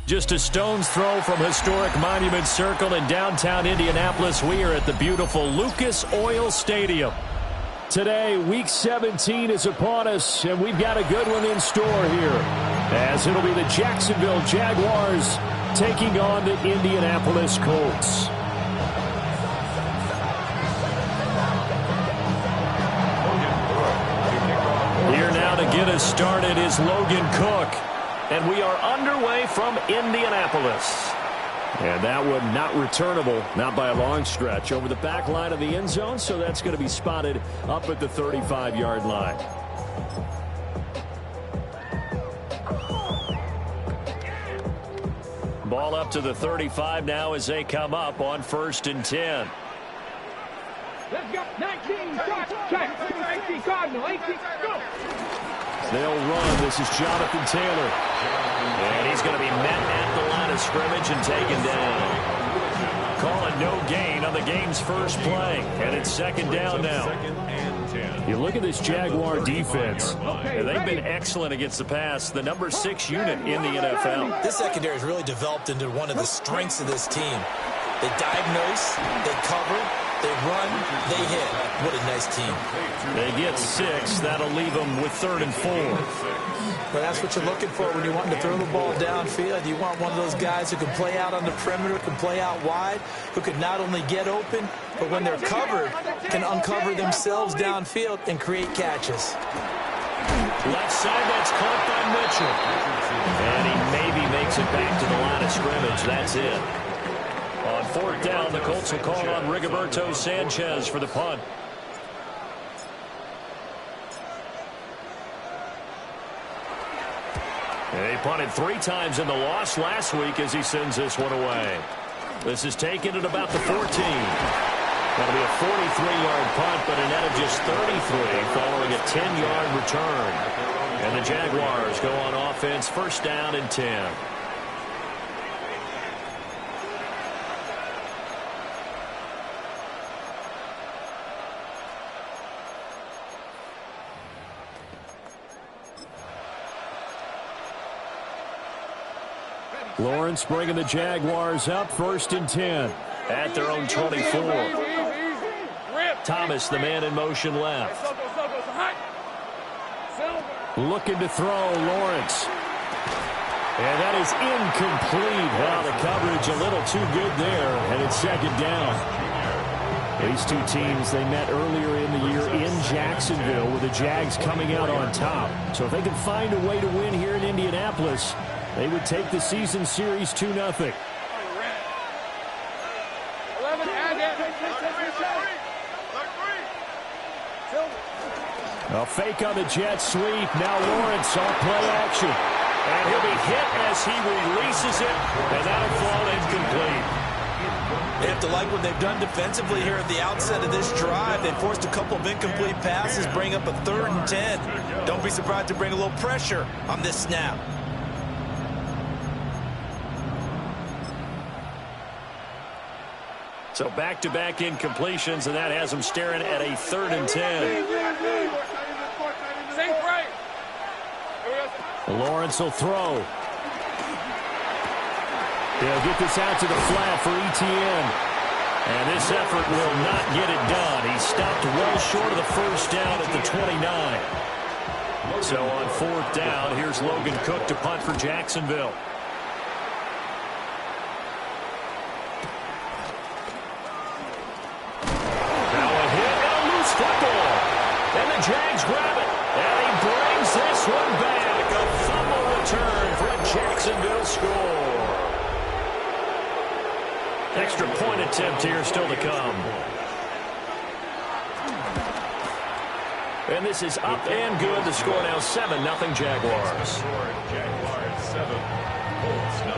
Just a stone's throw from historic Monument Circle in downtown Indianapolis. We are at the beautiful Lucas Oil Stadium. Today, Week 17 is upon us, and we've got a good one in store here, as it'll be the Jacksonville Jaguars taking on the Indianapolis Colts. Here now to get us started is Logan Cook. And we are underway from Indianapolis. And that one not returnable, not by a long stretch, over the back line of the end zone, so that's going to be spotted up at the 35-yard line. Ball up to the 35 now as they come up on 1st and 10. Let's go. 19, check. 18, Cardinal, 18, go. They'll run. This is Jonathan Taylor. And he's going to be met at the line of scrimmage and taken down. Call it no gain on the game's first play. And it's 2nd down now. You look at this Jaguar defense. And they've been excellent against the pass. The number 6 unit in the NFL. This secondary has really developed into one of the strengths of this team. They diagnose, they cover, they run, they hit. What a nice team. They get 6. That'll leave them with 3rd and 4. But that's what you're looking for when you want to throw the ball downfield. You want one of those guys who can play out on the perimeter, can play out wide, who can not only get open, but when they're covered, can uncover themselves downfield and create catches. Left side, that's caught by Mitchell. And he maybe makes it back to the line of scrimmage. That's it. On 4th down, the Colts will call on Rigoberto Sanchez for the punt. And he punted 3 times in the loss last week as he sends this one away. This is taken at about the 14. That'll be a 43-yard punt, but a net of just 33 following a 10-yard return. And the Jaguars go on offense, 1st down and 10. Lawrence bringing the Jaguars up, 1st and 10 at their own 24. Thomas, the man in motion left. Looking to throw, Lawrence. And that is incomplete. Wow, the coverage a little too good there, and it's 2nd down. These two teams, they met earlier in the year in Jacksonville with the Jags coming out on top. So if they can find a way to win here in Indianapolis, they would take the season series 2-0. A fake on the jet sweep. Now Lawrence off play action. And he'll be hit as he releases it. And that'll fall incomplete. They have to like what they've done defensively here at the outset of this drive. They forced a couple of incomplete passes, bring up a 3rd and 10. Don't be surprised to bring a little pressure on this snap. So back-to-back incompletions, and that has them staring at a 3rd and 10. Lawrence will throw. They'll get this out to the flat for Etienne. And this effort will not get it done. He stopped well short of the 1st down at the 29. So on 4th down, here's Logan Cook to punt for Jacksonville. Jags grab it, and he brings this one back. A fumble return for a Jacksonville score. Extra point attempt here still to come. And this is up and good. The score now 7-0 Jaguars. Jaguars 7, Colts 0.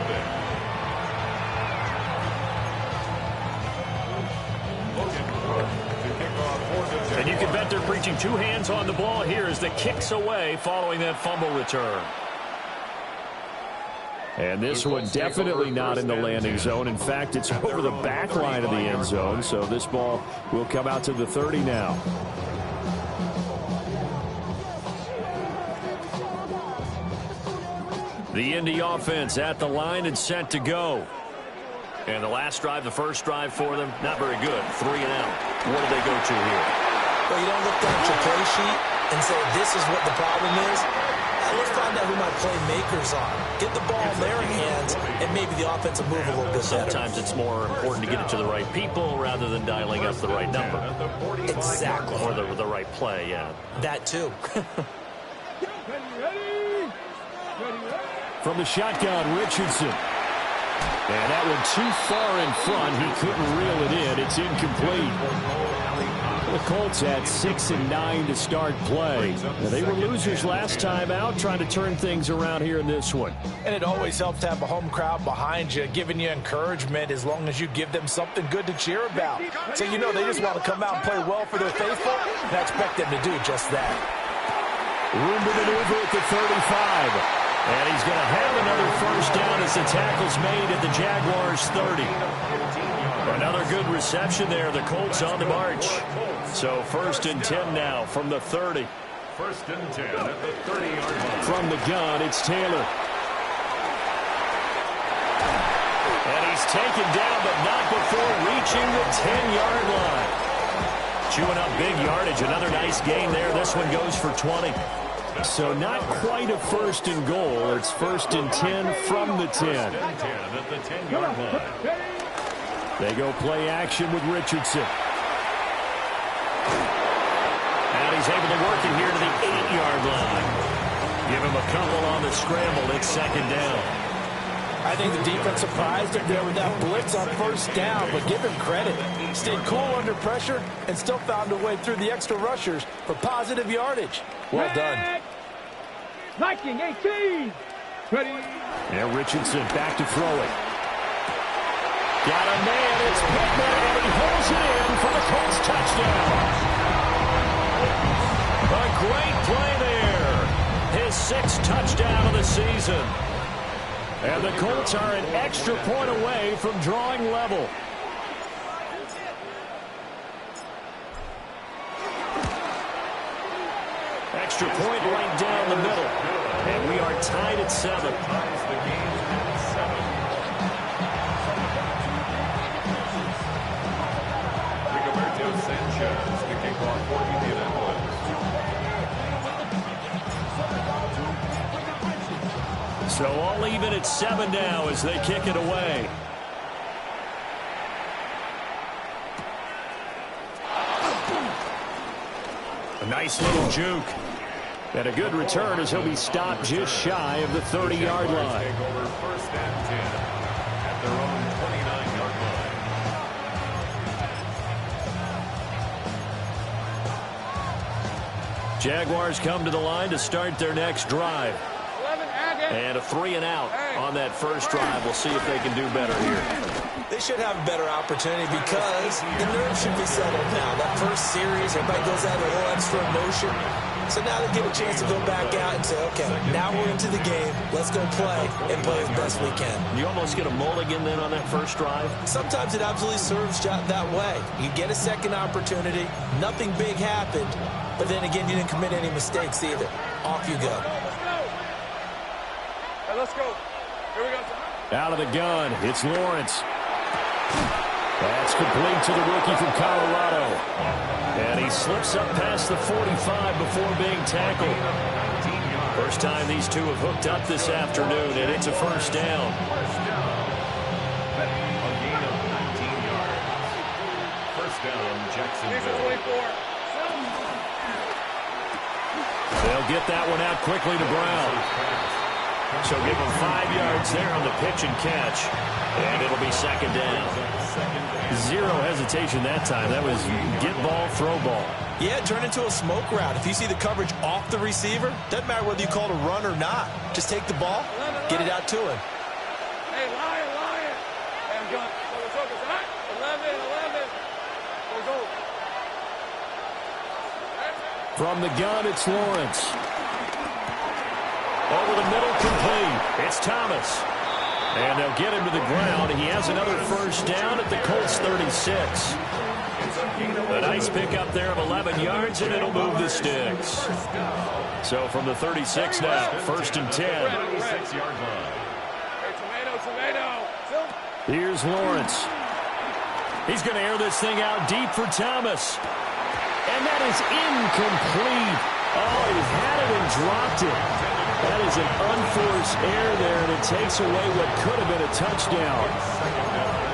And you can bet they're preaching 2 hands on the ball here as the kicks away following that fumble return. And this one definitely not in the landing zone. In fact, it's over the back line of the end zone. So this ball will come out to the 30 now. The Indy offense at the line and set to go. And the last drive, the first drive for them, not very good. 3 and out. What do they go to here? Well, you don't look down at your play sheet and say, this is what the problem is. Let's find out who my playmakers are. Get the ball in their hands, and maybe the offense will move a little bit better. Sometimes it's more important to get it to the right people rather than dialing up the right number. Exactly. Or the right play, yeah. That too. From the shotgun, Richardson. And that one too far in front. He couldn't reel it in. It's incomplete. The Colts had 6 and 9 to start play. Now, they were losers last time out, trying to turn things around here in this one. And it always helps to have a home crowd behind you, giving you encouragement as long as you give them something good to cheer about. So you know they just want to come out and play well for their faithful, and I expect them to do just that. Room to maneuver at the 35. And he's going to have another first down as the tackle's made at the Jaguars' 30. Another good reception there. The Colts on the march. So 1st and 10 now from the 30. 1st and 10 at the 30-yard line. From the gun, it's Taylor. And he's taken down, but not before reaching the 10-yard line. Chewing up big yardage. Another nice gain there. This one goes for 20. So not quite a 1st and goal. It's 1st and 10 from the 10. 1st and 10 at the 10-yard line. They go play action with Richardson. And he's able to work it here to the 8-yard line. Give him a couple on the scramble. It's 2nd down. I think the defense surprised him there with that blitz on 1st down, but give him credit. Stayed cool under pressure and still found a way through the extra rushers for positive yardage. Well done. Viking 18. Ready. And Richardson back to throw it. Got a man. It's Pittman, and he holds it in for the Colts touchdown. A great play there. His 6th touchdown of the season. And the Colts are an extra point away from drawing level. Extra point right down the middle. And we are tied at 7. Ties the game at 7. Rigoberto Sanchez, the kickoff for Indianapolis. So all even at 7 now as they kick it away. A nice little juke. And a good return as he'll be stopped just shy of the 30-yard line. Take over 1st and 10 at their own 29-yard line. Jaguars come to the line to start their next drive. And a 3 and out on that first drive. We'll see if they can do better here. They should have a better opportunity because the nerves should be settled now. That first series, everybody goes out with a little extra emotion. So now they get a chance to go back out and say, okay, now we're into the game. Let's go play and play as best we can. You almost get a mulligan then on that first drive? Sometimes it absolutely serves that way. You get a second opportunity. Nothing big happened. But then again, you didn't commit any mistakes either. Off you go. Hey, let's go. Here we go. Out of the gun, it's Lawrence. That's complete to the rookie from Colorado. And he slips up past the 45 before being tackled. First time these two have hooked up this afternoon, and it's a first down. A gain of 19 yards. First down, Jacksonville. They'll get that one out quickly to Brown. So give him 5 yards there on the pitch and catch. And it'll be 2nd down. Zero hesitation that time. That was get ball, throw ball. Yeah, turn into a smoke route. If you see the coverage off the receiver, doesn't matter whether you call it a run or not. Just take the ball, get it out to him. Hey, Lion. Hey, I'm done. So focus. All right. 11. Let's go. From the gun, it's Lawrence. Over the middle, complete. It's Thomas. And they'll get him to the ground. He has another first down at the Colts 36. A nice pickup there of 11 yards, and it'll move the sticks. So from the 36 now, 1st and 10. 36-yard line. Tomato. Here's Lawrence. He's going to air this thing out deep for Thomas. And that is incomplete. Oh, he had it and dropped it. That is an unforced error there, and it takes away what could have been a touchdown.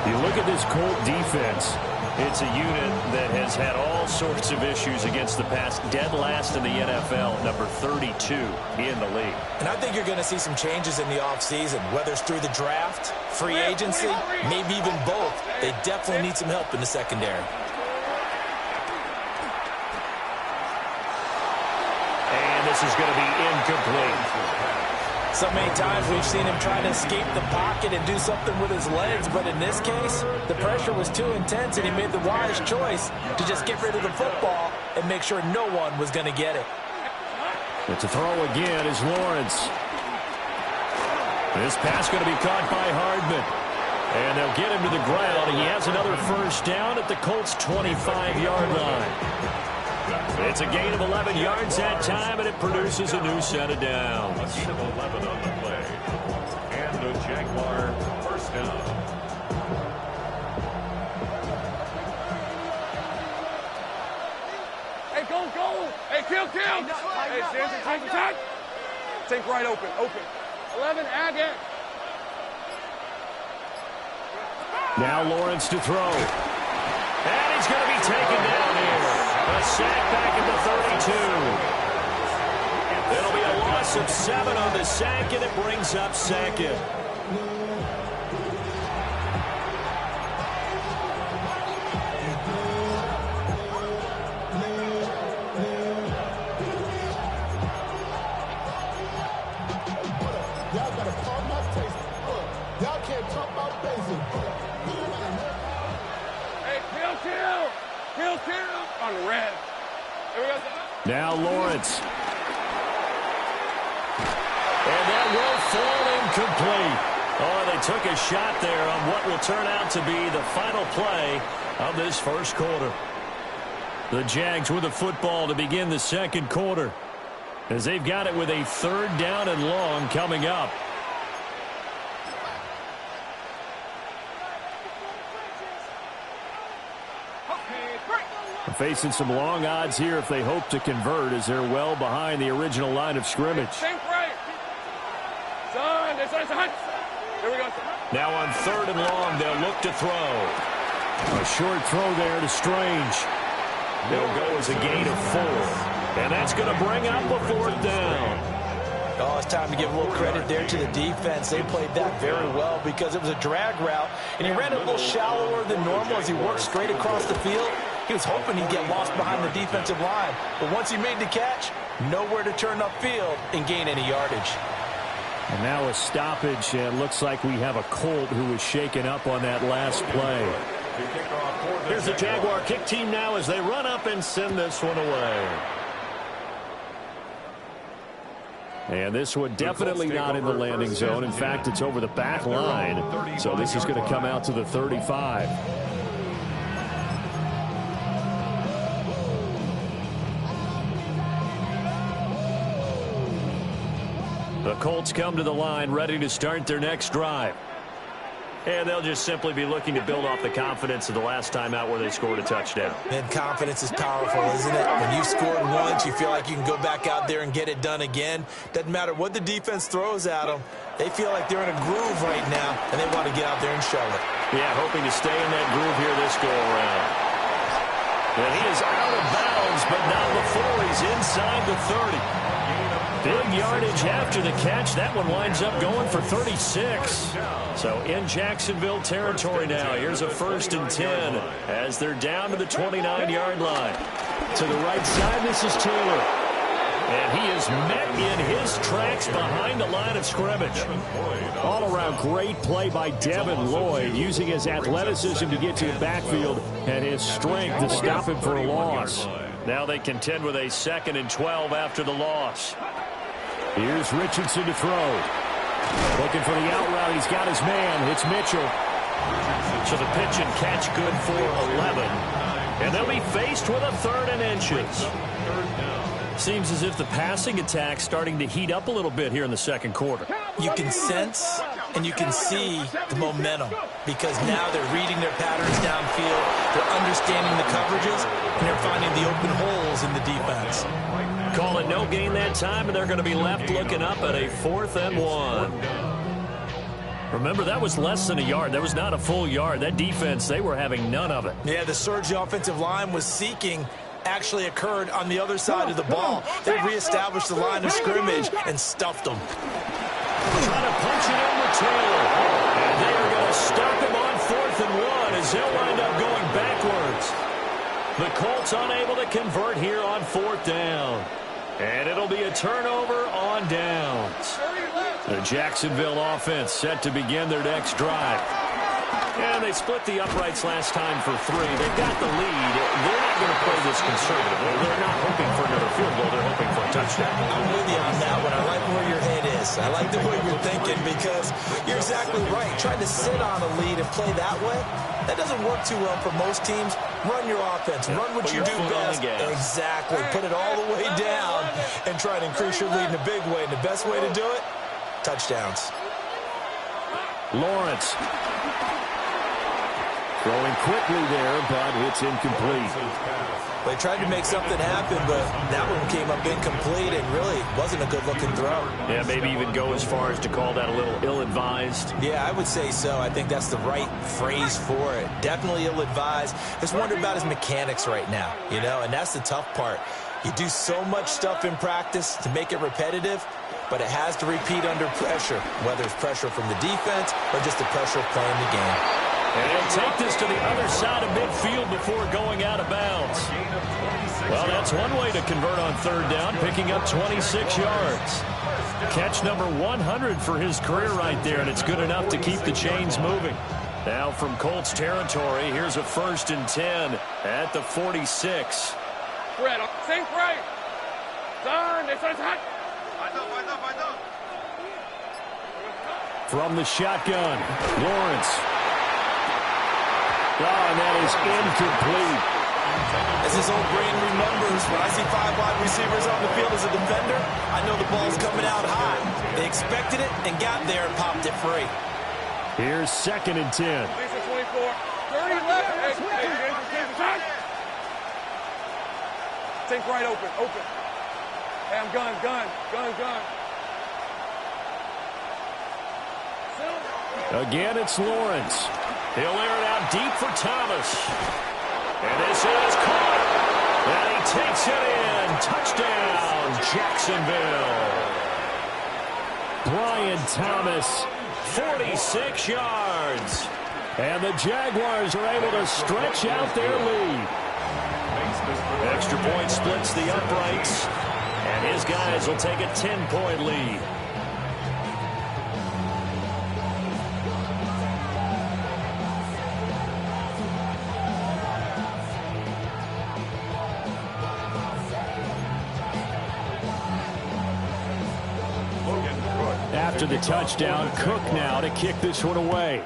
You look at this Colt defense. It's a unit that has had all sorts of issues against the pass. Dead last in the NFL, number 32 in the league. And I think you're going to see some changes in the offseason, whether it's through the draft, free agency, maybe even both. They definitely need some help in the secondary. And this is going to be incomplete. So many times we've seen him trying to escape the pocket and do something with his legs, but in this case, the pressure was too intense, and he made the wise choice to just get rid of the football and make sure no one was going to get it. But to throw again is Lawrence. This pass going to be caught by Hardman. And they'll get him to the ground. He has another first down at the Colts' 25-yard line. It's a gain of 11 yards that time, and it produces a new set of downs. A gain of 11 on the play. And a Jaguar first down. Hey, go. Hey, kill. Hey, Samson, attack. Take right open. 11, again. Now Lawrence to throw. And he's going to be taken down here. A sack back at the 32. It'll be a loss of 7 on the sack, and it brings up second. Y'all gotta call my face. Y'all can't talk about basic. Hey, kill. On the red. Here we go. Now Lawrence. And that will fall incomplete. Oh, they took a shot there on what will turn out to be the final play of this first quarter. The Jags with the football to begin the second quarter, as they've got it with a 3rd down and long coming up. Facing some long odds here if they hope to convert, as they're well behind the original line of scrimmage. Think right. Son. Here we go. Now on 3rd and long, they'll look to throw. A short throw there to Strange. It'll go as a gain of 4. And that's going to bring up a 4th down. Oh, it's time to give a little credit there to the defense. They played that very well because it was a drag route, and he ran a little shallower than normal as he worked straight across the field. He was hoping he'd get lost behind the defensive line, but once he made the catch, nowhere to turn upfield and gain any yardage. And now a stoppage, and looks like we have a Colt who was shaken up on that last play. Here's the Jaguar kick team now as they run up and send this one away. And this one definitely not in the landing zone. In fact, it's over the back line. So this is going to come out to the 35. The Colts come to the line ready to start their next drive. And they'll just simply be looking to build off the confidence of the last time out where they scored a touchdown. And confidence is powerful, isn't it? When you've scored once, you feel like you can go back out there and get it done again. Doesn't matter what the defense throws at them. They feel like they're in a groove right now, and they want to get out there and show it. Yeah, hoping to stay in that groove here this go-around. And he is out of bounds, but not before he's inside the 30. Big yardage after the catch. That one winds up going for 36. So in Jacksonville territory now. Here's a 1st and 10 as they're down to the 29-yard line. To the right side, this is Taylor. And he is met in his tracks behind the line of scrimmage. All around great play by Devin Lloyd, using his athleticism to get to the backfield and his strength to stop him for a loss. Now they contend with a 2nd and 12 after the loss. Here's Richardson to throw. Looking for the out route. He's got his man. It's Mitchell. So the pitch and catch good for 11. And they'll be faced with a 3rd and inches. Seems as if the passing attack's starting to heat up a little bit here in the second quarter. You can sense and you can see the momentum because now they're reading their patterns downfield, they're understanding the coverages, and they're finding the open holes in the defense. Call it no gain that time, and they're going to be left looking up at a 4th and 1. Remember, that was less than a yard. That was not a full yard. That defense, they were having none of it. Yeah, the surge the offensive line was seeking actually occurred on the other side of the ball. They reestablished the line of scrimmage and stuffed them. Trying to punch it in with Taylor. And they are going to stop him on 4th and 1 as they'll wind up going backwards. The Colts unable to convert here on 4th down. And it'll be a turnover on downs. The Jacksonville offense set to begin their next drive. And they split the uprights last time for 3. They've got the lead. They're not going to play this conservatively. They're not hoping for another field goal. They're hoping for a touchdown. I'm with you on that one. I like where your head is. I like the way you're thinking because you're exactly right. Trying to sit on a lead and play that way, that doesn't work too well for most teams. Run your offense. Run what you do best. Exactly. Put it all the way down and try to increase your lead in a big way. And the best way to do it, touchdowns. Lawrence. Throwing quickly there, but it's incomplete. They tried to make something happen, but that one came up incomplete and really wasn't a good-looking throw. Yeah, maybe even go as far as to call that a little ill-advised. Yeah, I would say so. I think that's the right phrase for it. Definitely ill-advised. Just wonder about his mechanics right now, you know, and that's the tough part. You do so much stuff in practice to make it repetitive, but it has to repeat under pressure, whether it's pressure from the defense or just the pressure of playing the game. And he'll take this to the other side of midfield before going out of bounds. Well, that's one way to convert on 3rd down, picking up 26 yards. Catch number 100 for his career right there, and it's good enough to keep the chains moving. Now from Colts territory, here's a 1st and 10 at the 46. Fred, think right. Turn, it's hot. From the shotgun, Lawrence. Oh, and that is incomplete. As his old brain remembers, when I see 5 wide receivers on the field as a defender, I know the ball's coming out high. They expected it and got there and popped it free. Here's 2nd and 10. Lisa 24. 30 left. Think right open. Hey, I'm gun. Again, it's Lawrence. He'll air it out deep for Thomas. And this is caught. And he takes it in. Touchdown, Jacksonville. Brian Thomas, 46 yards. And the Jaguars are able to stretch out their lead. Extra point splits the uprights. And his guys will take a 10-point lead. After the touchdown, Cook now to kick this one away.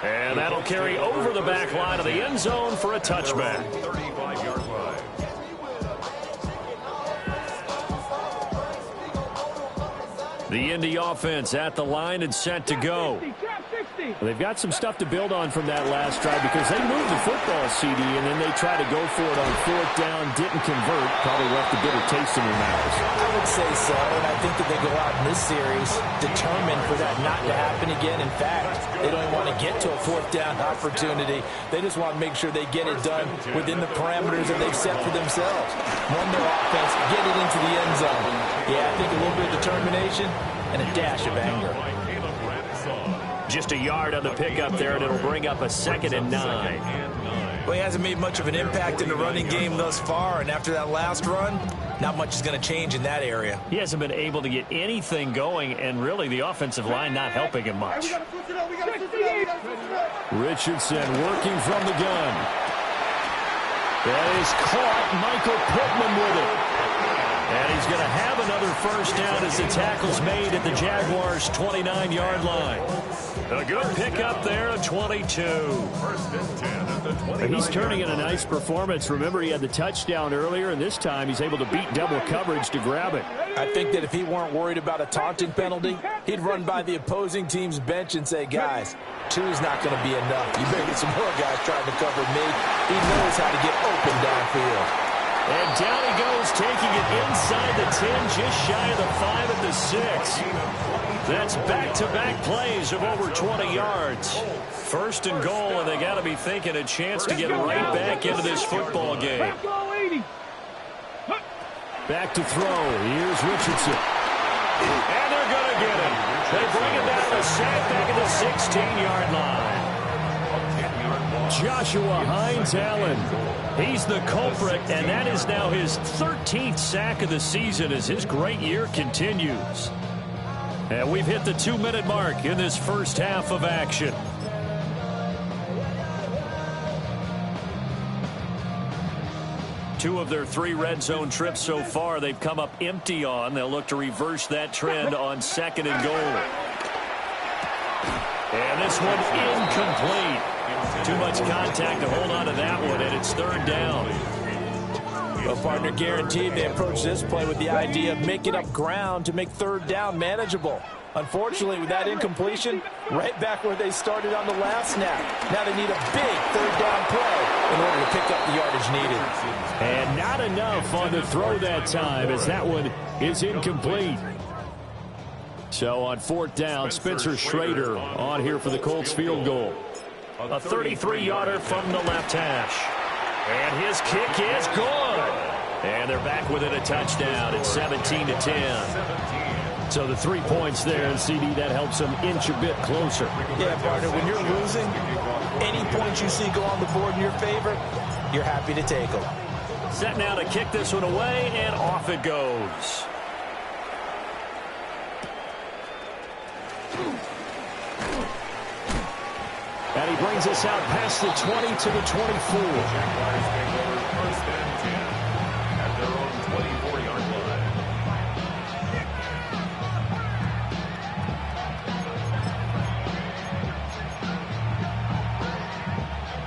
And that'll carry over the back line of the end zone for a touchback. 35-yard line. The Indy offense at the line and set to go. They've got some stuff to build on from that last drive because they moved the football, CD, and then they tried to go for it on 4th down, didn't convert, probably left a bitter taste in their mouths. I would say so, and I think that they go out in this series determined for that not to happen again. In fact, they don't even want to get to a 4th down opportunity. They just want to make sure they get it done within the parameters that they've set for themselves. Run their offense, get it into the end zone. Yeah, I think a little bit of determination and a dash of anger. Just a yard on the pickup there, and it'll bring up a 2nd and 9. Well, he hasn't made much of an impact in the running game thus far, and after that last run, not much is going to change in that area. He hasn't been able to get anything going, and really the offensive line not helping him much. Richardson working from the gun. That is caught. Michael Pittman with it. And he's going to have another 1st down as the tackle's made at the Jaguars' 29-yard line. A good pickup there, a 22. First and 10 at the 29. He's turning in a nice performance. Remember, he had the touchdown earlier, and this time he's able to beat double coverage to grab it. I think that if he weren't worried about a taunting penalty, he'd run by the opposing team's bench and say, guys, 2 is not going to be enough. You better get some more guys trying to cover me. He knows how to get open downfield. And down he goes, taking it inside the 10, just shy of the 5 at the 6. That's back-to-back plays of over 20 yards. First and goal, and they got to be thinking a chance to get right back into this football game. Back to throw. Here's Richardson. And they're going to get him. They bring him down to sack back at the 16-yard line. Joshua Hines-Allen. He's the culprit, and that is now his 13th sack of the season as his great year continues. And we've hit the 2-minute mark in this first half of action. Two of their 3 red zone trips so far they've come up empty on. They'll look to reverse that trend on 2nd and goal. And this one incomplete. Too much contact to hold on to that one, and it's 3rd down. Well, partner, guaranteed they approach this play with the idea of making up ground to make 3rd down manageable. Unfortunately, with that incompletion, right back where they started on the last snap. Now they need a big 3rd down play in order to pick up the yardage needed. And not enough on the throw that time as that one is incomplete. So on 4th down, Spencer Schrader on here for the Colts field goal. A 33-yarder from the left hash. And his kick is good. And they're back within a touchdown. It's 17-10. So the 3 points there, and CD, that helps them inch a bit closer. Yeah, partner, when you're losing, any points you see go on the board in your favor, you're happy to take them. Set now to kick this one away, and off it goes. And he brings us out past the 20 to the 24. Jaguars take over 1st and 10 at their own 24-yard line.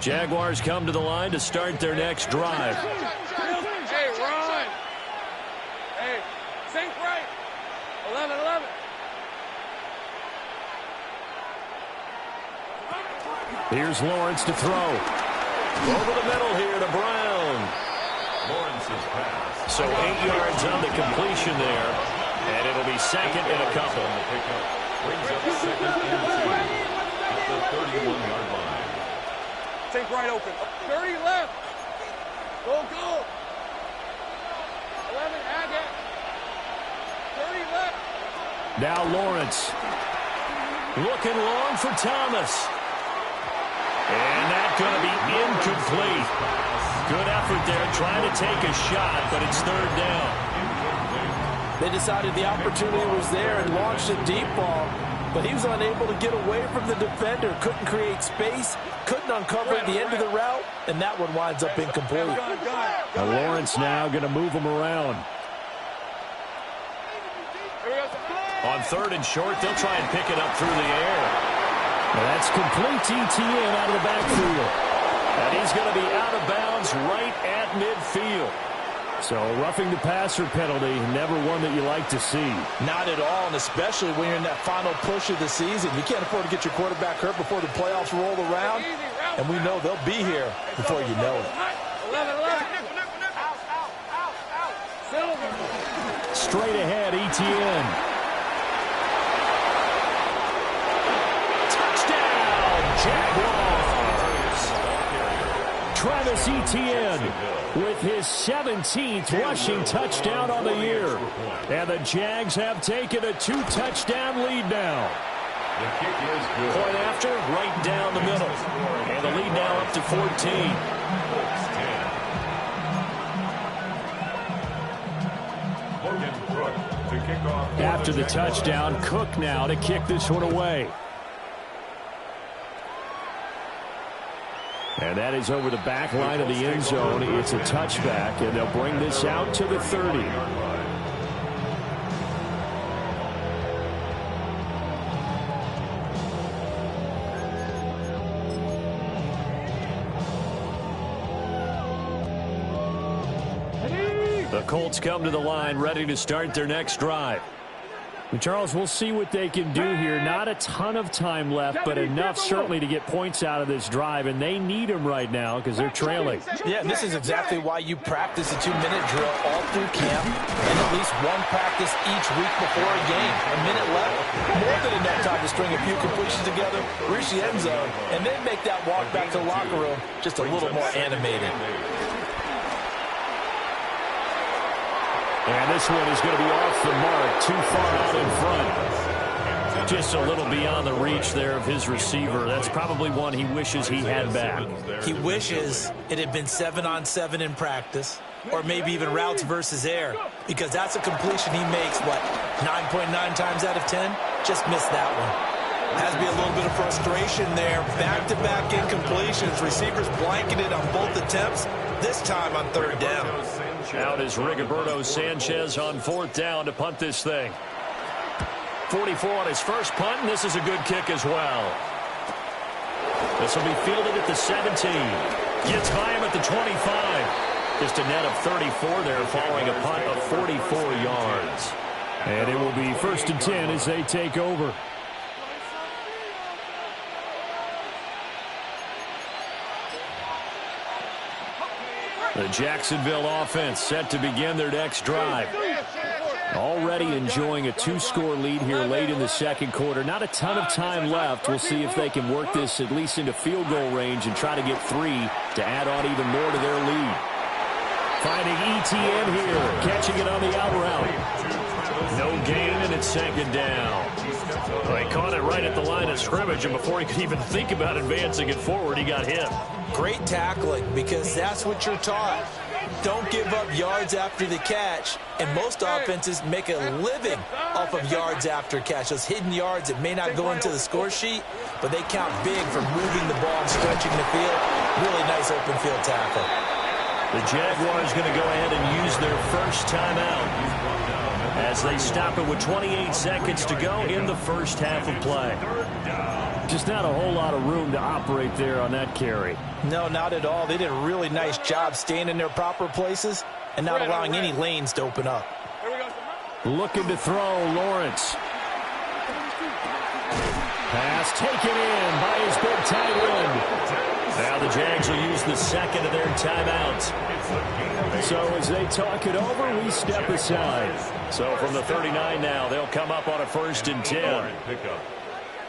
Jaguars come to the line to start their next drive. Hey, run. Hey, sink right. 11-11. Here's Lawrence to throw. Over the middle here to Brown. Lawrence's pass. So 8 yards on the completion there. And it'll be 2nd and a couple. Brings up 2nd and 2 at the 31-yard line. Sink right open. 30 left. Go, go. 11, add that. 30 left. Now Lawrence. Looking long for Thomas. And that's going to be incomplete. Good effort there trying to take a shot, but it's 3rd down. They decided the opportunity was there and launched a deep ball, but he was unable to get away from the defender, couldn't create space, couldn't uncover at the end of the route, and that one winds up incomplete. Now Lawrence now going to move him around. On 3rd and short, they'll try and pick it up through the air. Now that's complete to Etienne out of the backfield. And he's going to be out of bounds right at midfield. So roughing the passer penalty, never one that you like to see. Not at all, and especially when you're in that final push of the season. You can't afford to get your quarterback hurt before the playoffs roll around. And we know they'll be here before you know it. 11-11. Straight ahead, Etienne. Jaguars. Travis Etienne with his 17th rushing touchdown on the year. And the Jags have taken a 2-touchdown lead now. The kick is good. Point after, right down the middle. And the lead now up to 14. After the touchdown, Cook now to kick this one away. And that is over the back line of the end zone. It's a touchback, and they'll bring this out to the 30. The Colts come to the line, ready to start their next drive. Charles, we'll see what they can do here. Not a ton of time left, but enough certainly to get points out of this drive, and they need them right now because they're trailing. Yeah, this is exactly why you practice a 2-minute drill all through camp and at least one practice each week before a game. A minute left, more than enough time to string a few completions together, reach the end zone, and then make that walk back to the locker room just a little more animated. And this one is going to be off the mark, too far out in front. Just a little beyond the reach there of his receiver. That's probably one he wishes he had back. He wishes it had been 7-on-7 in practice, or maybe even routes versus air, because that's a completion he makes, 9.9 times out of 10? Just missed that one. Has to be a little bit of frustration there. Back-to-back incompletions. Receivers blanketed on both attempts, this time on third down. Out is Rigoberto Sanchez on fourth down to punt this thing. 44 on his first punt, and this is a good kick as well. This will be fielded at the 17. Gets by him at the 25. Just a net of 34 there following a punt of 44 yards. And it will be 1st and 10 as they take over. The Jacksonville offense set to begin their next drive. Already enjoying a 2-score lead here late in the second quarter. Not a ton of time left. We'll see if they can work this at least into field goal range and try to get 3 to add on even more to their lead. Finding ETN here, catching it on the out route. No gain, and it's 2nd down. Well, he caught it right at the line of scrimmage, and before he could even think about advancing it forward, he got hit. Great tackling, because that's what you're taught. Don't give up yards after the catch, and most offenses make a living off of yards after catch. Those hidden yards that may not go into the score sheet, but they count big for moving the ball and stretching the field. Really nice open field tackle. The Jaguars going to go ahead and use their first timeout as they stop it with 28 seconds to go in the first half of play. Just not a whole lot of room to operate there on that carry. No, not at all. They did a really nice job staying in their proper places and not allowing any lanes to open up. Looking to throw, Lawrence. Pass taken in by his big tight end. Now the Jags will use the second of their timeouts. So as they talk it over, we step aside. So from the 39 now, they'll come up on a 1st and 10.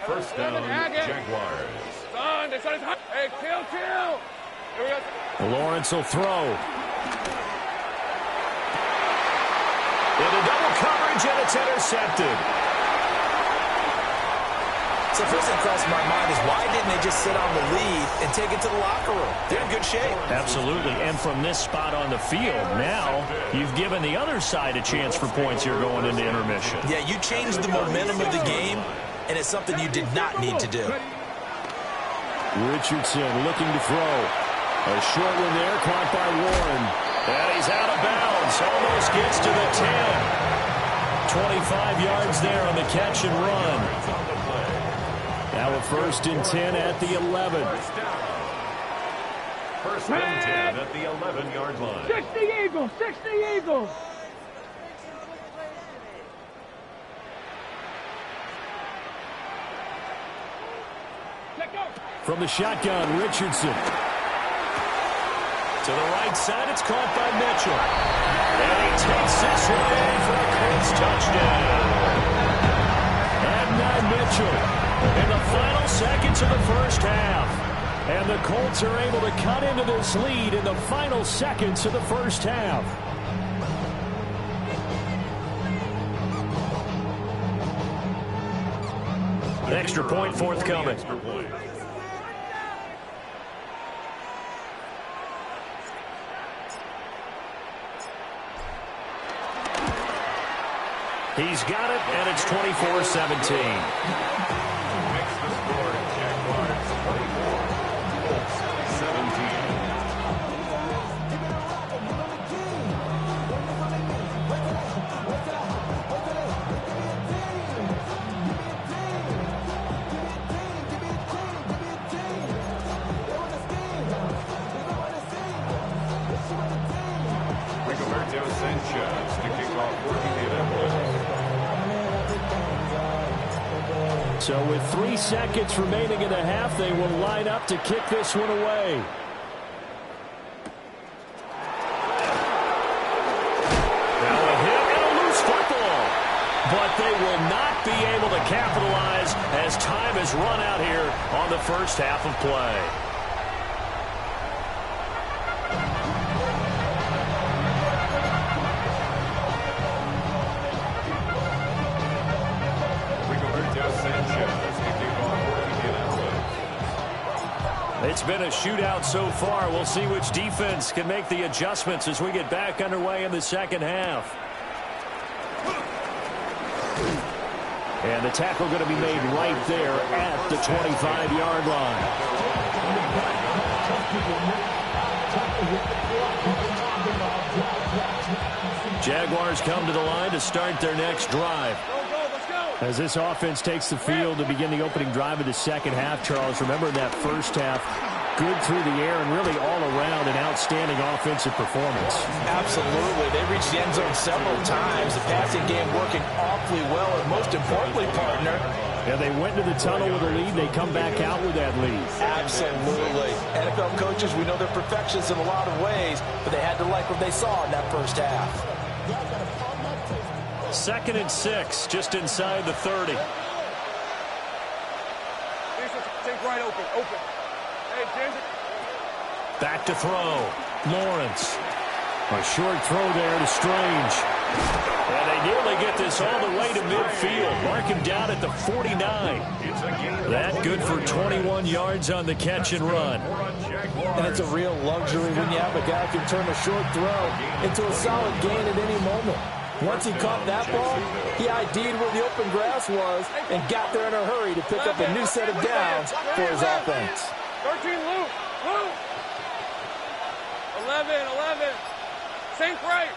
First down, Jaguars. Hey, kill. Lawrence will throw. Into double coverage, and it's intercepted. So first thing crossed my mind is why didn't they just sit on the lead and take it to the locker room? They're in good shape. Absolutely, and from this spot on the field, now you've given the other side a chance for points here going into intermission. Yeah, you changed the momentum of the game, and it's something you did not need to do. Richardson looking to throw. A short one there, caught by Warren. And he's out of bounds, almost gets to the 10. 25 yards there on the catch and run. Now a 1st and 10 at the 11. 1st and 10 at the 11-yard line. 60 Eagles, 60 Eagles. From the shotgun, Richardson. To the right side, it's caught by Mitchell. And he takes this one in for a Colts touchdown. Adnan Mitchell in the final seconds of the first half. And the Colts are able to cut into this lead in the final seconds of the first half. Extra point forthcoming. He's got it, and it's 24-17. Sanchez to kick off working the end. So with 3 seconds remaining in the half, they will line up to kick this one away. Now a hit and a loose football. But they will not be able to capitalize as time has run out here on the first half of play. It's been a shootout so far. We'll see which defense can make the adjustments as we get back underway in the second half. And the tackle going to be made right there at the 25-yard line. Jaguars come to the line to start their next drive. As this offense takes the field to begin the opening drive of the second half, Charles, remember in that first half, good through the air and really all around an outstanding offensive performance. Absolutely. They reached the end zone several times. The passing game working awfully well, and most importantly, partner. Yeah, they went to the tunnel with a lead. They come back out with that lead. Absolutely. NFL coaches, we know they're perfectionists in a lot of ways, but they had to like what they saw in that first half. 2nd and 6, just inside the 30. Take right open. Hey, Ginger. Back to throw. Lawrence. A short throw there to Strange. And they nearly get this all the way to midfield. Mark him down at the 49. That good for 21 yards on the catch and run. And it's a real luxury when you have a guy who can turn a short throw into a solid gain at any moment. Once he caught that ball, he ID'd where the open grass was and got there in a hurry to pick up a new set of downs for his offense. 13, Luke. 11. Sink right.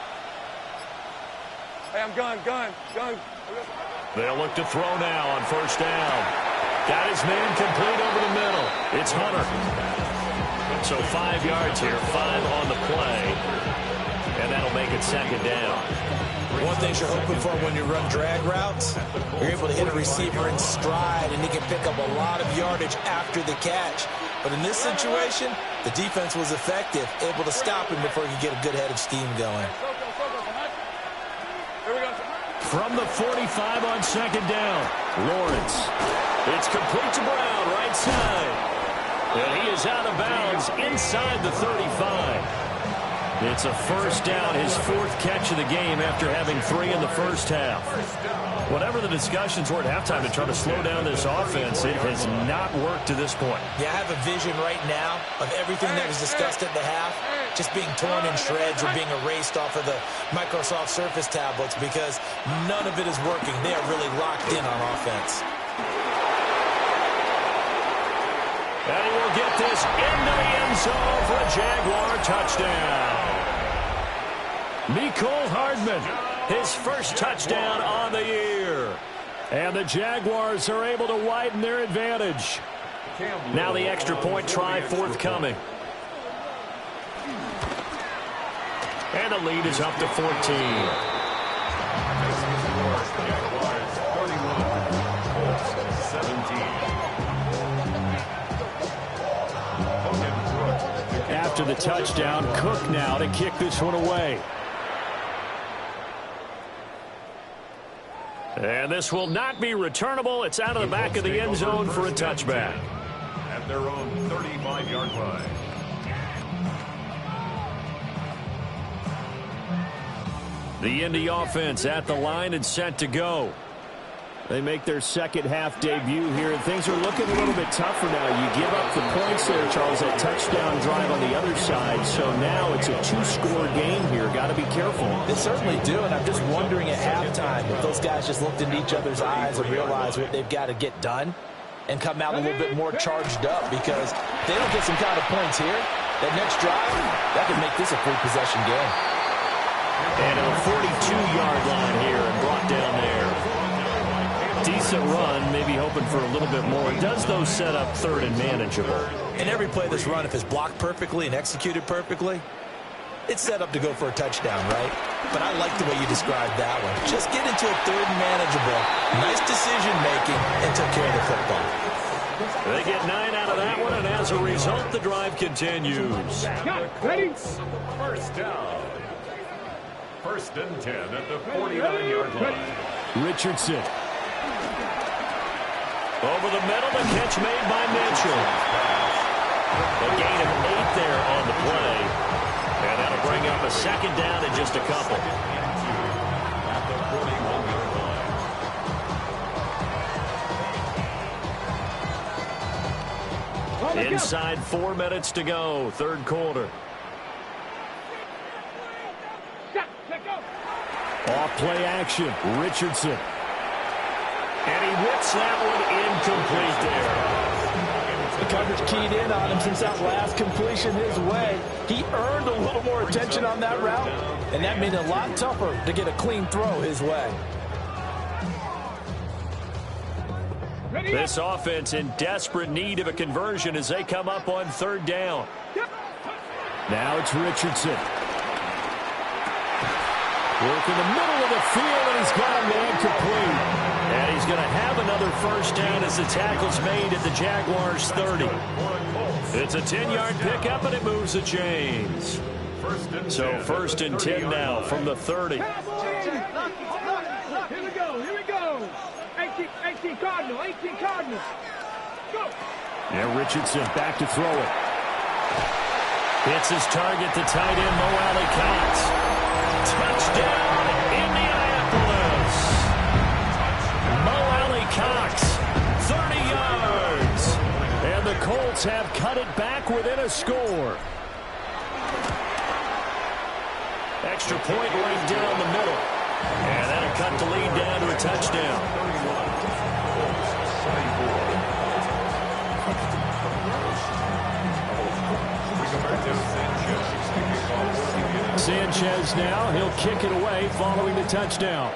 Hey, I'm gun. They'll look to throw now on first down. Got his man complete over the middle. It's Hunter. So 5 yards here, 5 on the play. And that'll make it second down. One thing you're hoping for when you run drag routes, you're able to hit a receiver in stride, and he can pick up a lot of yardage after the catch. But in this situation, the defense was effective, able to stop him before he could get a good head of steam going. From the 45 on second down, Lawrence. It's complete to Brown, right side. And he is out of bounds inside the 35. It's a first down, his 4th catch of the game after having 3 in the first half. Whatever the discussions were at halftime to try to slow down this offense, it has not worked to this point. Yeah, I have a vision right now of everything that was discussed at the half just being torn in shreds or being erased off of the Microsoft Surface tablets because none of it is working. They are really locked in on offense. And he will get this into the end zone for a Jaguar touchdown. Mecole Hardman, his first touchdown on the year. And the Jaguars are able to widen their advantage. Now the extra point try forthcoming. And the lead is up to 14. After the touchdown, Cook now to kick this one away. And this will not be returnable. It's out of the back of the end zone for a touchback. At their own 35-yard line. The Indy offense at the line and set to go. They make their second half debut here, and things are looking a little bit tougher now. You give up the points there, Charles, that touchdown drive on the other side. So now it's a 2-score game here. Got to be careful. They certainly do, and I'm just wondering at halftime if those guys just looked into each other's eyes and realized what they've got to get done and come out a little bit more charged up, because if they don't get some kind of points here, that next drive, that could make this a full possession game. And a 42-yard line here and brought down there. Decent run, maybe hoping for a little bit more. It does, though, set up third and manageable. And every play this run, if it's blocked perfectly and executed perfectly, it's set up to go for a touchdown, right? but I like the way you described that one. Just get into a third and manageable. Nice decision-making and took care of the football. They get 9 out of that one, and as a result, the drive continues. Ready? First down. First and 10 at the 49-yard line. Richardson. Over the middle, the catch made by Mitchell. A gain of 8 there on the play. And that'll bring up a second down in just a couple. At the 41-yard line. Inside 4 minutes to go, third quarter. Off play action. Richardson. And he whips that one incomplete there. The coverage keyed in on him since that last completion his way. He earned a little more attention on that route, and that made it a lot tougher to get a clean throw his way. This offense in desperate need of a conversion as they come up on third down. Now it's Richardson. Working the middle of the field, and he's got a man complete. And he's going to have another first down as the tackle's made at the Jaguars' 30. It's a 10-yard pickup, and it moves the chains. So first and 10 now from the 30. Here we go. 18 Cardinal. Go. Now Richardson back to throw it. Hits his target, the tight end, Mo Alley Cox. Touchdown, Indianapolis. Mo Alley Cox, 30 yards. And the Colts have cut it back within a score. Extra point right down the middle. And that'll cut the lead down to a touchdown. Sanchez now, he'll kick it away following the touchdown.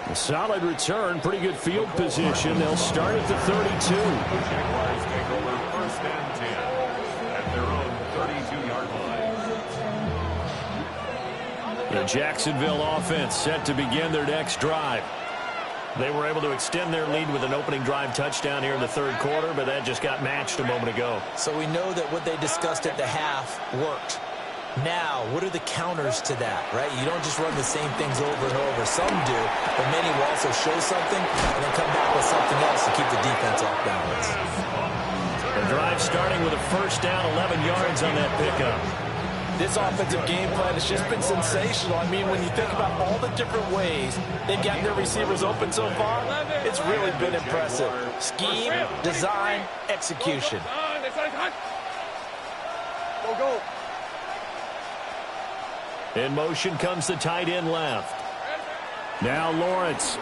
A solid return, pretty good field position. They'll start at the 32. The Jaguars take over first and 10 at their own 32-yard line. The Jacksonville offense set to begin their next drive. They were able to extend their lead with an opening drive touchdown here in the third quarter, but that just got matched a moment ago. So we know that what they discussed at the half worked. Now, what are the counters to that, right? You don't just run the same things over and over. Some do, but many will also show something and then come back with something else to keep the defense off balance. The drive starting with a first down, 11 yards on that pickup. This offensive game plan has just been sensational. I mean, when you think about all the different ways they've gotten their receivers open so far, it's really been impressive. Scheme, design, execution. Go. In motion comes the tight end left. Now Lawrence.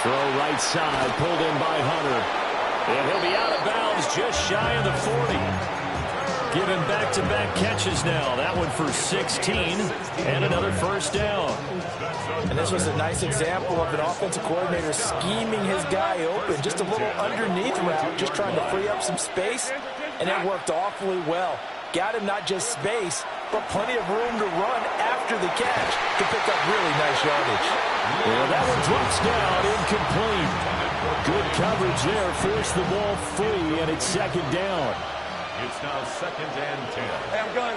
Throw right side, pulled in by Hunter. And he'll be out of bounds just shy of the 40. Giving back-to-back catches now. That one for 16 and another first down. And this was a nice example of an offensive coordinator scheming his guy open. Just a little underneath route, just trying to free up some space, and it worked awfully well. Got him not just space, but plenty of room to run after the catch to pick up really nice yardage. Well, that one drops down, incomplete. Good coverage there, forced the ball free, and it's second down. It's now second and 10. Hey, I'm gun.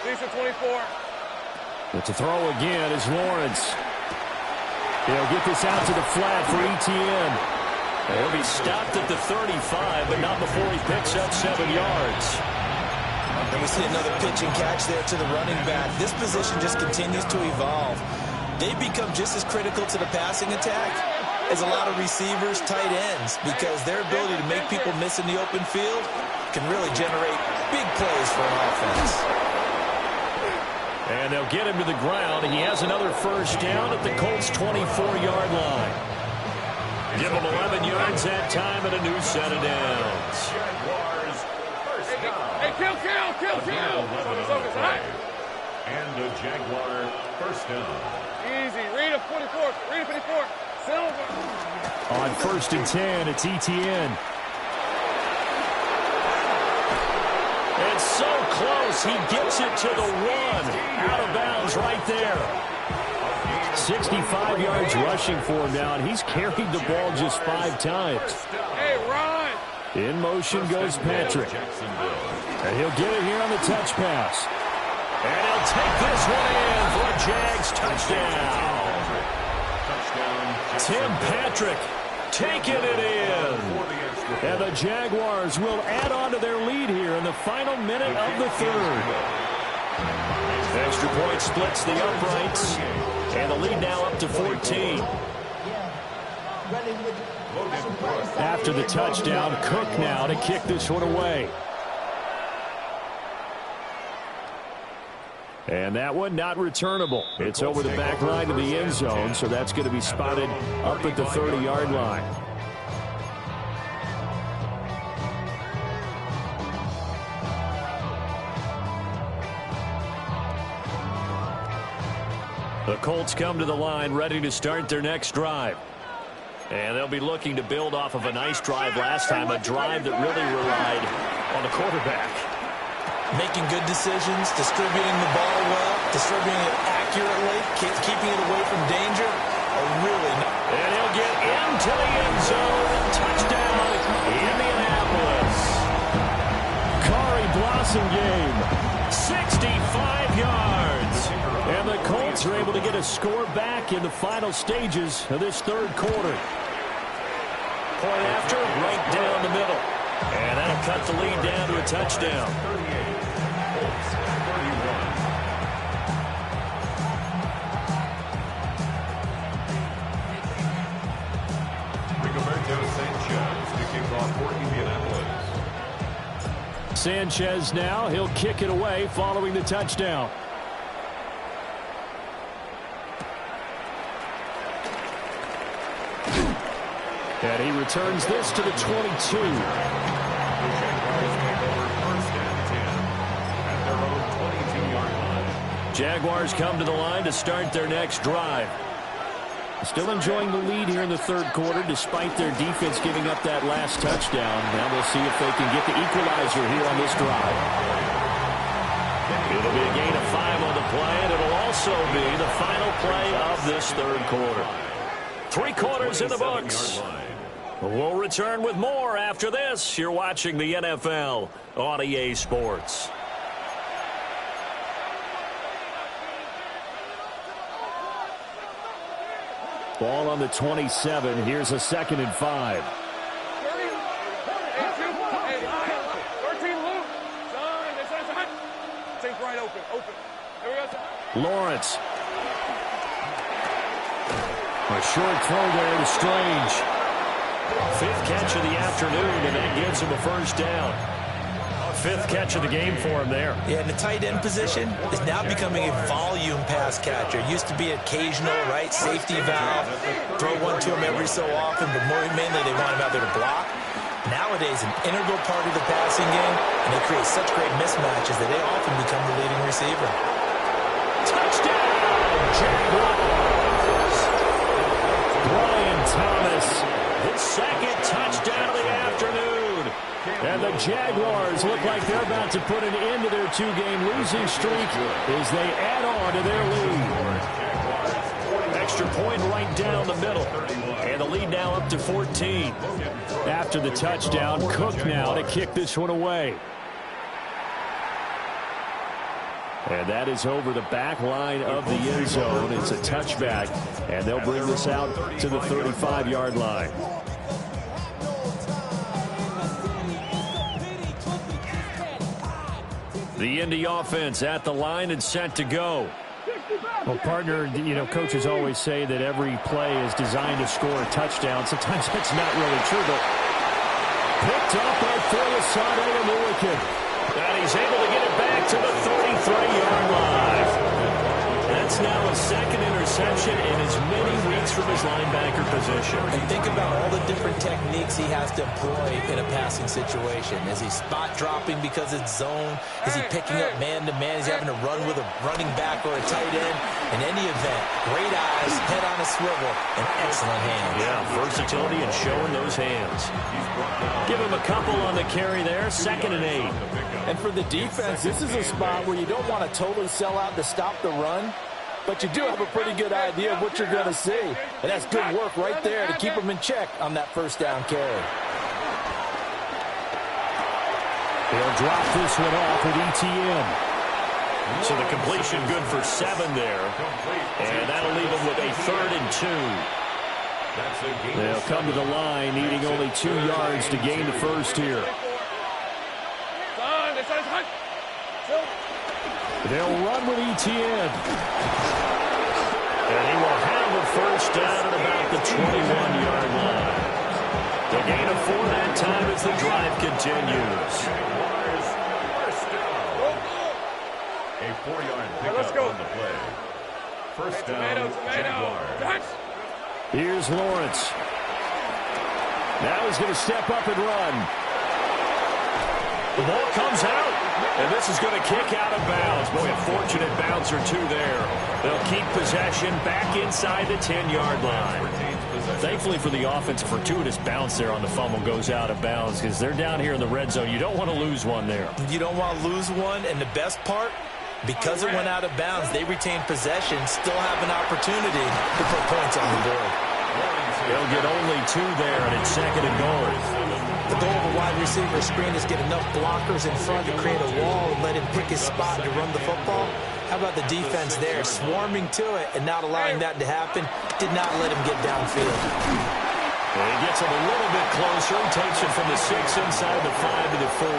Lisa 24. But to throw again is Lawrence. He'll get this out to the flat for Etienne. He'll be stopped at the 35, but not before he picks up 7 yards. And we see another pitch and catch there to the running back. This position just continues to evolve. They become just as critical to the passing attack as a lot of receivers, tight ends, because their ability to make people miss in the open field can really generate big plays for an offense. And they'll get him to the ground. He has another first down at the Colts' 24-yard line. Give him 11 yards that time and a new set of downs. Jaguars first down. Hey, kill. And a Jaguar first down. Easy. Read a 54. Silver. On first and 10, it's Etienne. close. He gets it to the 1. Out of bounds right there. 65 yards rushing for him now, and he's carried the ball just 5 times. Hey, run! In motion goes Patrick. And he'll get it here on the touch pass. And he'll take this one in for a Jags touchdown. Tim Patrick taking it in. And the Jaguars will add on to their lead here in the final minute of the third. Extra point splits the uprights. And the lead now up to 14. After the touchdown, Cook now to kick this one away. And that one not returnable. It's over the back line of the end zone, so that's going to be spotted up at the 30-yard line. The Colts come to the line ready to start their next drive. And they'll be looking to build off of a nice drive last time, a drive that really relied on the quarterback. Making good decisions, distributing the ball well, distributing it accurately, keeping it away from danger. And he'll get into the end zone. Touchdown, Indianapolis. Kari Blossomgame, 65 yards. And the Colts are able to get a score back in the final stages of this third quarter. Point after, right down the middle. And that'll cut the lead down to a touchdown. Sanchez now, he'll kick it away following the touchdown. And he returns this to the 22. Jaguars come to the line to start their next drive. Still enjoying the lead here in the third quarter despite their defense giving up that last touchdown. Now we'll see if they can get the equalizer here on this drive. It'll be a gain of 5 on the play, and it'll also be the final play of this third quarter. 3 quarters in the books. We'll return with more after this. You're watching the NFL on EA Sports. Ball on the 27. Here's a 2nd and 5. 13 loop. Son. Take right open. There we go, son. Lawrence. A short throw there to Strange. 5th catch of the afternoon, and that gives him a first down. 5th catch of the game for him there. Yeah, and the tight end position is now becoming a volume pass catcher. It used to be occasional, right? Safety valve. Throw one to him every so often, but mainly they want him out there to block. Nowadays, an integral part of the passing game, and they create such great mismatches that they often become the leading receiver. Touchdown, Jaguars! Brian Thomas. His 2nd touchdown of the afternoon. And the Jaguars look like they're about to put an end to their 2-game losing streak as they add on to their lead. Extra point right down the middle. And the lead now up to 14. After the touchdown, Cook now to kick this one away. And that is over the back line of the end zone. It's a touchback, and they'll bring this out to the 35-yard line. The Indy offense at the line and set to go. Well, partner, coaches always say that every play is designed to score a touchdown. Sometimes that's not really true, but picked up by Foyesade and Lewickin. And he's able to get it back to the 33-yard line. That's That's now a second interception in as many weeks from his linebacker position. And think about all the different techniques he has to employ in a passing situation. Is he spot dropping because it's zone? Is he picking up man-to-man? Is he having to run with a running back or a tight end? In any event, great eyes, head on a swivel, and excellent hands. Yeah, versatility and showing those hands. Give him a couple on the carry there, 2nd and 8. And for the defense, this is a spot where you don't want to totally sell out to stop the run, but you do have a pretty good idea of what you're going to see. And that's good work right there to keep them in check on that first down carry. He'll drop this one off with ETN. So the completion good for 7 there. And that'll leave him with a 3rd and 2. They'll come to the line, needing only 2 yards to gain the first here. They'll run with ETN. And he will have a first down at about the 21-yard line. The gain of 4 that time as the drive continues. A 4-yard pickup on the play. First down, Jaguars. Here's Lawrence. Now he's going to step up and run. The ball comes out, and this is going to kick out of bounds. Boy, a fortunate bounce or two there. They'll keep possession back inside the 10-yard line. Thankfully for the offense, a fortuitous bounce there on the fumble goes out of bounds because they're down here in the red zone. You don't want to lose one there. You don't want to lose one, and the best part, because it went out of bounds, they retain possession, still have an opportunity to put points on the board. They'll get only 2 there, and it's 2nd and goal. The goal of a wide receiver screen is get enough blockers in front to create a wall and let him pick his spot to run the football. How about the defense there, swarming to it and not allowing that to happen? Did not let him get downfield. And he gets him a little bit closer, takes it from the 6 inside the 5 to the 4.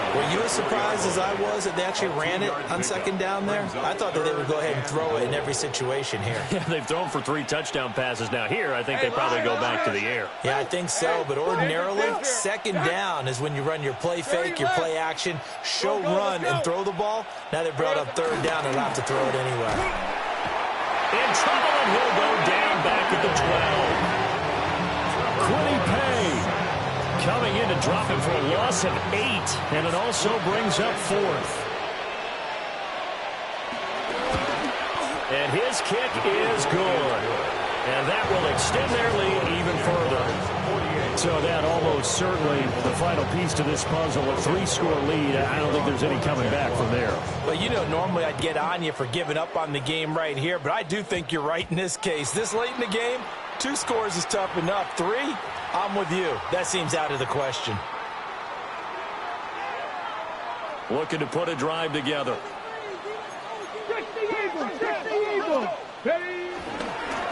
Were you as surprised as I was that they actually ran it on 2nd down there? I thought that they would go ahead and throw it in every situation here. Yeah, they've thrown for 3 touchdown passes. Now here, I think they probably go back to the air. Yeah, I think so, but ordinarily, 2nd down is when you run your play fake, your play action, show run, and throw the ball. Now they brought up 3rd down, they'll have to throw it anyway. In trouble, and he'll go down back at the 12. Quiddy Pay coming in to drop him for a loss of 8, and it also brings up 4th. And his kick is good. And that will extend their lead even further. So that almost certainly the final piece to this puzzle, a 3-score lead. I don't think there's any coming back from there. Well, you know, normally I'd get on you for giving up on the game right here, but I do think you're right in this case. This late in the game, 2 scores is tough enough. 3, I'm with you. That seems out of the question. Looking to put a drive together.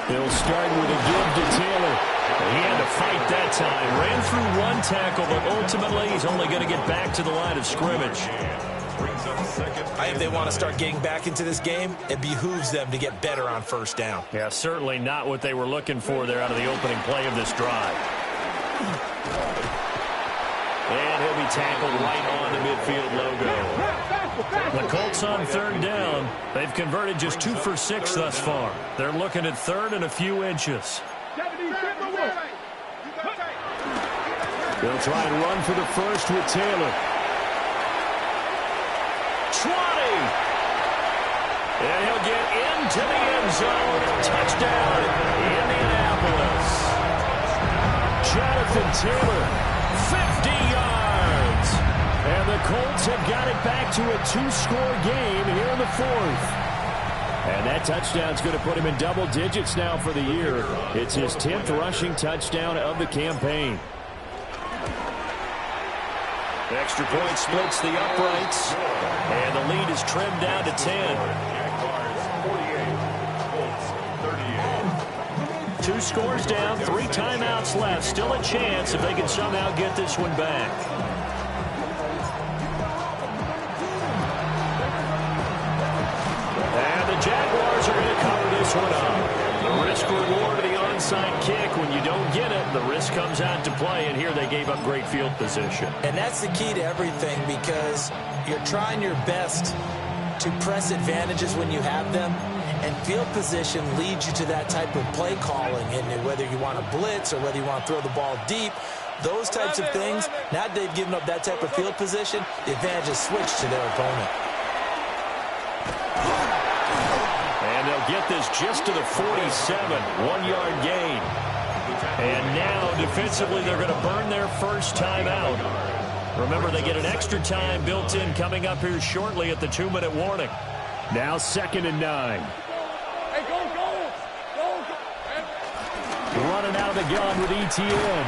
He'll start with a give to Taylor. He had to fight that time. Ran through 1 tackle, but ultimately he's only going to get back to the line of scrimmage. I think they want to start getting back into this game. It behooves them to get better on 1st down. Yeah, certainly not what they were looking for there out of the opening play of this drive. And he'll be tackled right on the midfield logo. The Colts on 3rd down. They've converted just 2 for 6 thus far. They're looking at 3rd and a few inches. They'll try and run for the first with Taylor. 20. And he'll get into the end zone. Touchdown, Indianapolis. Jonathan Taylor, 50 yards. And the Colts have got it back to a 2-score game here in the 4th. And that touchdown's going to put him in double digits now for the year. It's his 10th rushing touchdown of the campaign. Extra point splits the uprights. And the lead is trimmed down to 10. 2 scores down, 3 timeouts left. Still a chance if they can somehow get this one back. And the Jaguars are going to cover this one up. The risk-reward of the onside kick. When you don't get it, the risk comes out to play. And here they gave up great field position. And that's the key to everything, because you're trying your best to press advantages when you have them, and field position leads you to that type of play calling. And whether you want to blitz or whether you want to throw the ball deep, those types of things, now that they've given up that type of field position, the advantage is switched to their opponent. And they'll get this just to the 47, 1-yard gain. And now, defensively, they're going to burn their first timeout. Remember, they get an extra time built in coming up here shortly at the 2-minute warning. Now 2nd and 9. Hey, go. Running out of the gun with ETN.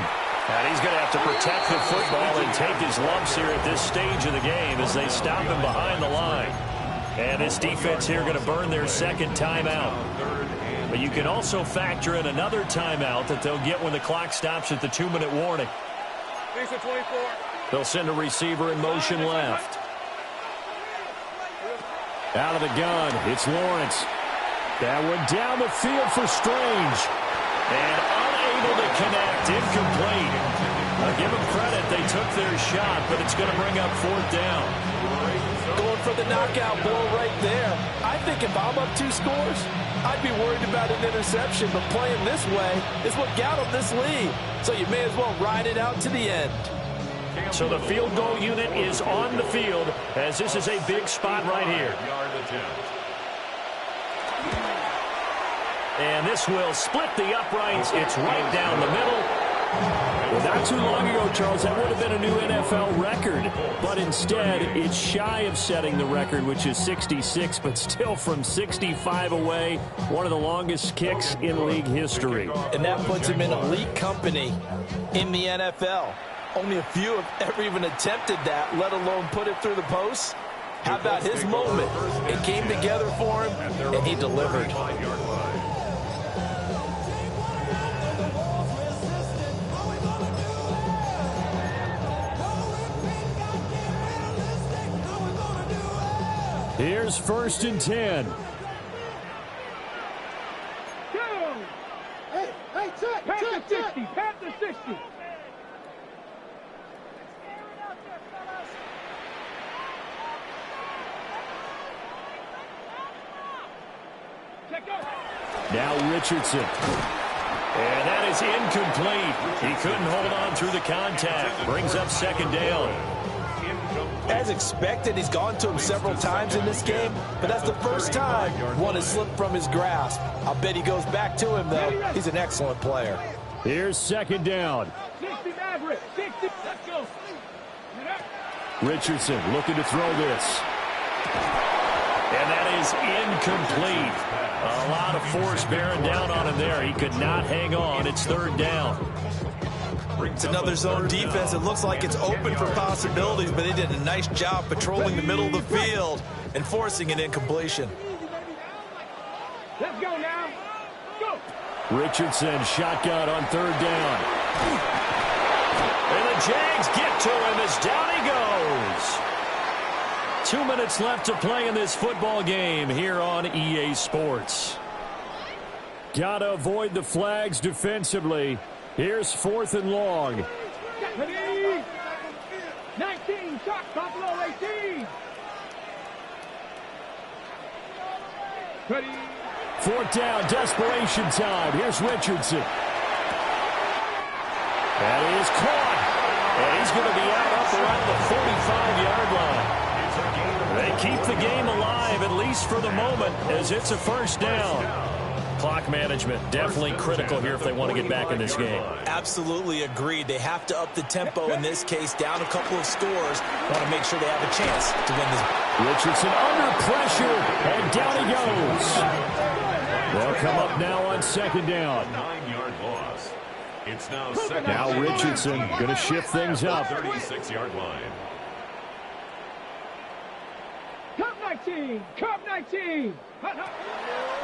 And he's going to have to protect the football and take his lumps here at this stage of the game as they stop him behind the line. And this defense here going to burn their second timeout. But you can also factor in another timeout that they'll get when the clock stops at the 2-minute warning. 24. They'll send a receiver in motion left. Out of the gun, it's Lawrence. That one down the field for Strange. And unable to connect, incomplete. Give them credit, they took their shot, but it's going to bring up 4th down. Going for the knockout blow right there. I think if I'm up 2 scores, I'd be worried about an interception, but playing this way is what got them this lead. So you may as well ride it out to the end. So the field goal unit is on the field as this is a big spot right here. And this will split the uprights. It's right down the middle. Well, not too long ago, Charles, that would have been a new NFL record. But instead, it's shy of setting the record, which is 66, but still from 65 away, one of the longest kicks in league history. And that puts him in elite company in the NFL. Only a few have ever even attempted that, let alone put it through the post. How about his moment? It came together for him, and he delivered. Here's 1st and 10. Hey, check. Pat the 60. Now Richardson. And that is incomplete. He couldn't hold on through the contact. Brings up 2nd down. As expected, he's gone to him several times in this game, but that's the first time one has slipped from his grasp. I'll bet he goes back to him, though. He's an excellent player. Here's 2nd down. 60, Maverick. 60. Let's go. Richardson looking to throw this. And that is incomplete. A lot of force bearing down on him there. He could not hang on. It's 3rd down. It's another zone defense. It looks like it's open for possibilities, but they did a nice job patrolling the middle of the field and forcing an incompletion. Let's go now. Go. Richardson shotgun on 3rd down. And the Jags get to him as down he goes. 2 minutes left to play in this football game here on EA Sports. Got to avoid the flags defensively. Here's 4th and long. 19, shot, Buffalo 18. 4th down, desperation time. Here's Richardson. That is caught. And he's going to be out up around the 45-yard line. They keep the game alive, at least for the moment, as it's a 1st down. Clock management definitely critical here if they want to get back in this game. Absolutely agreed. They have to up the tempo in this case, down a couple of scores. Want to make sure they have a chance to win this. Richardson under pressure, and down he goes. They'll come up now on 2nd down. 9-yard loss. It's now 2nd. Now Richardson going to shift things up. 36-yard line. Cup 19, Cup 19.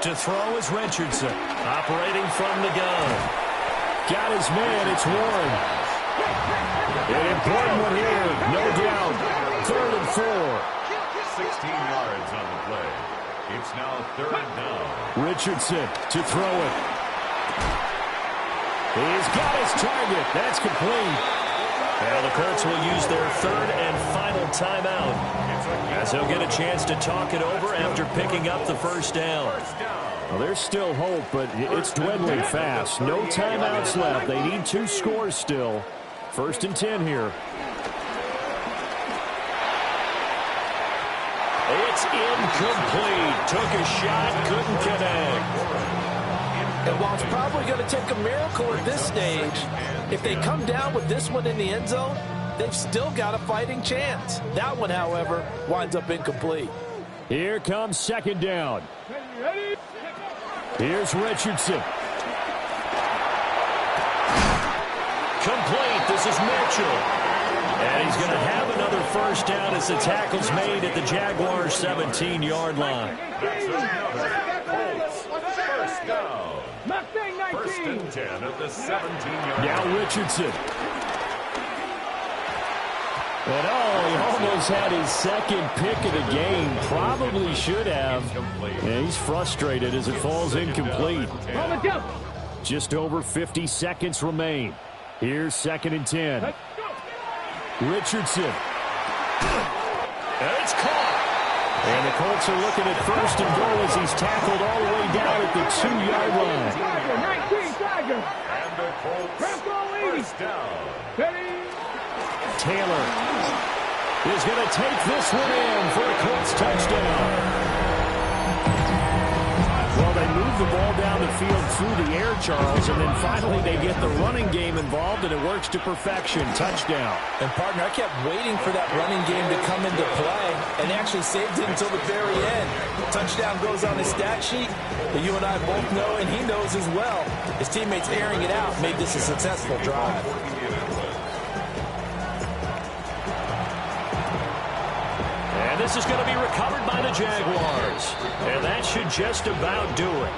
To throw is Richardson, operating from the gun. Got his man, it's Warren. An important one here, no doubt. 3rd and 4. 16 yards on the play. It's now 3rd down. Richardson to throw it. He's got his target. That's complete. Well, the Colts will use their third and final timeout, as they'll get a chance to talk it over after picking up the first down. Well, there's still hope, but it's dwindling fast. No timeouts left. They need 2 scores still. 1st and 10 here. It's incomplete. Took a shot, couldn't connect. And while it's probably going to take a miracle at this stage, if they come down with this one in the end zone, they've still got a fighting chance. That one, however, winds up incomplete. Here comes 2nd down. Here's Richardson. Complete. This is Mitchell. And he's going to have another first down as the tackle's made at the Jaguars' 17-yard line. That's another Colts first down. 1st and 10 at the 17-yard line. Now Richardson. And he almost had his 2nd pick of the game. Probably should have. Yeah, he's frustrated as it falls incomplete. Just over 50 seconds remain. Here's 2nd and 10. Richardson. And it's caught. And the Colts are looking at 1st and goal as he's tackled all the way down at the 2-yard line. And the Colts first down. Taylor is going to take this one in for a Colts touchdown. Well, they move the ball down the field through the air, Charles, and then finally they get the running game involved, and it works to perfection. Touchdown. And, partner, I kept waiting for that running game to come into play and actually saved it until the very end. Touchdown goes on his stat sheet, but you and I both know, and he knows as well, his teammates airing it out made this a successful drive. And this is going to be recovered by the Jaguars. And that should just about do it.